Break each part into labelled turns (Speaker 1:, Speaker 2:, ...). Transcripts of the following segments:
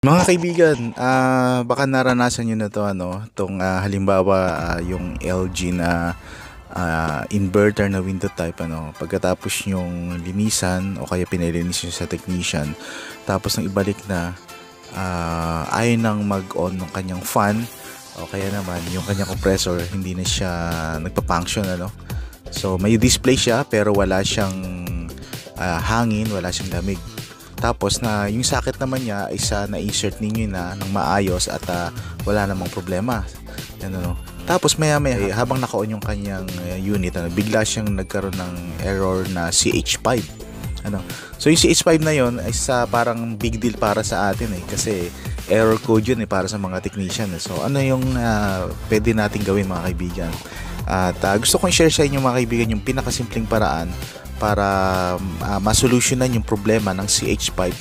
Speaker 1: Mga kaibigan, baka naranasan niyo na 'to tong halimbawa, yung LG na inverter na window type pagkatapos yung linisan o kaya pinalinis niyo sa technician, tapos nang ibalik na, ayaw nang mag-on ng kanyang fan o kaya naman yung kanyang compressor hindi na siya nagpa-function So may display siya pero wala siyang hangin, wala siyang lamig. Tapos na yung socket naman niya isa na-insert ninyo na ng maayos at wala namang problema. Tapos maya-maya habang naka-on yung kanyang unit, bigla siyang nagkaroon ng error na CH5. So yung CH5 na yon ay parang big deal para sa atin kasi error code yun para sa mga technician. So ano yung pwede nating gawin mga kaibigan? At gusto kong share sa inyo mga kaibigan yung pinakasimpleng paraan para masolusyonan yung problema ng CH5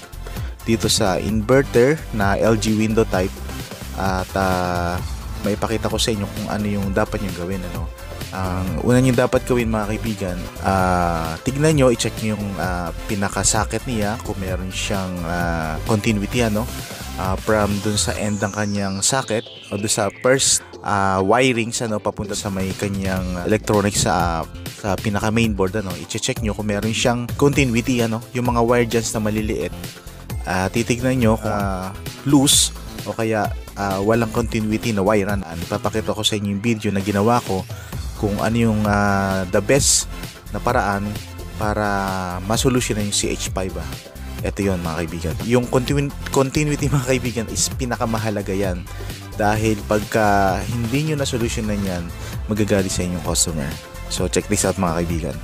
Speaker 1: dito sa inverter na LG window type. At may pakita ko sa inyo kung ano yung dapat nyo gawin. Ang una nyo dapat gawin mga kaibigan, tignan nyo, i-check nyo yung pinaka-socket niya kung meron siyang continuity from dun sa end ng kanyang socket o dun sa first wirings papunta sa may kanyang electronics sa pinaka mainboard. I-check nyo kung meron siyang continuity yung mga wire dyan na maliliit. Titignan nyo kung loose o kaya walang continuity na wire. Papakita ko sa inyo yung video na ginawa ko kung ano yung the best na paraan para masolusyonan yung CH5. Ito yon mga kaibigan. Yung continuity mga kaibigan is pinakamahalaga yan, dahil pagka hindi nyo na solusyonan yan, magagalit sa inyong customer. So check this out mga kaibigan.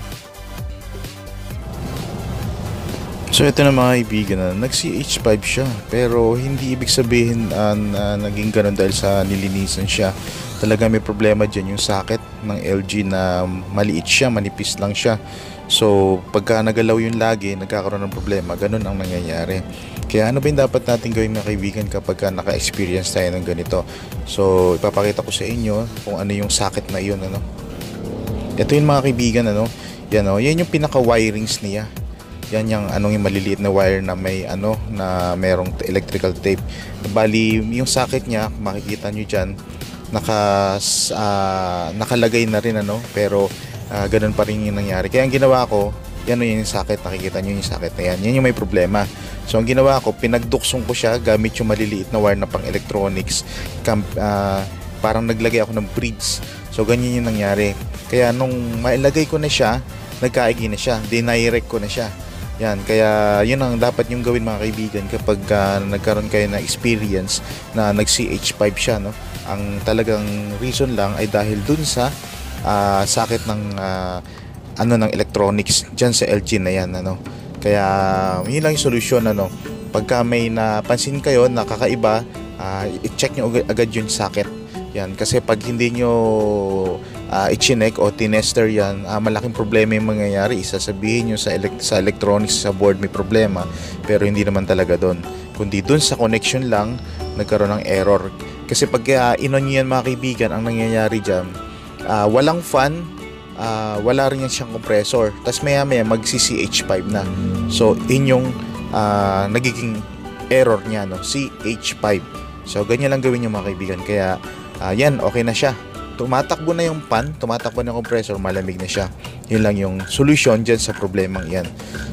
Speaker 1: So ito na mga kaibigan, nag-CH5 siya pero hindi ibig sabihin na naging ganun dahil sa nilinisan siya. Talaga may problema dyan yung socket ng LG na maliit siya, manipis lang siya. So pagka nagalaw yun lagi, nagkakaroon ng problema. Ganun ang nangyayari. Kaya ano ba yung dapat natin gawin mga kaibigan kapag naka-experience tayo ng ganito? So ipapakita ko sa inyo kung ano yung socket na yun. Ito yung mga kaibigan, yan yung pinaka-wirings niya. Yan yung yung maliliit na wire na may na merong electrical tape. Bali yung socket niya, makikita nyo dyan, nakalagay na rin pero ganun pa rin yung nangyari. Kaya ang ginawa ko, yan yung socket, nakikita nyo yung socket na yan yung may problema. So ang ginawa ko, pinagduksong ko siya gamit yung maliliit na wire na pang electronics. Parang naglagay ako ng bridge. So ganyan yung nangyari. Kaya nung mailagay ko na siya, nagkaigi na siya, dinirect ko na siya. Yan, kaya yun ang dapat yung gawin mga kaibigan kapag nagkaroon kayo na experience na nag-CH5 siya. Ang talagang reason lang ay dahil dun sa socket ng ng electronics dyan sa LG na yan. Kaya yun lang yung solusyon. Pagka may napansin kayo na kakaiba, i-check nyo agad yung socket. Yan, kasi pag hindi nyo i-check o tinester yan, malaking problema yung mangyayari. Sasabihin nyo sa electronics, sa board may problema, pero hindi naman talaga doon, kundi doon sa connection lang nagkaroon ng error. Kasi pag inon nyo yan mga kaibigan, ang nangyayari dyan, walang fan, wala rin yan siyang compressor, tas maya maya magsi-CH5 na. So yun yung nagiging error niya, CH5. So ganyan lang gawin yung mga kaibigan. Kaya yan, okay na siya. Tumatakbo na yung fan, tumatakbo na yung compressor, malamig na siya. Yun lang yung solution dyan sa problemang yan.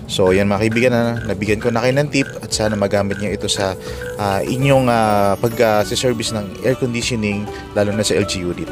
Speaker 1: So yan mga kaibigan, nabigyan ko na kayo ng tip at sana magamit nyo ito sa inyong pag-service ng air conditioning, lalo na sa LG unit.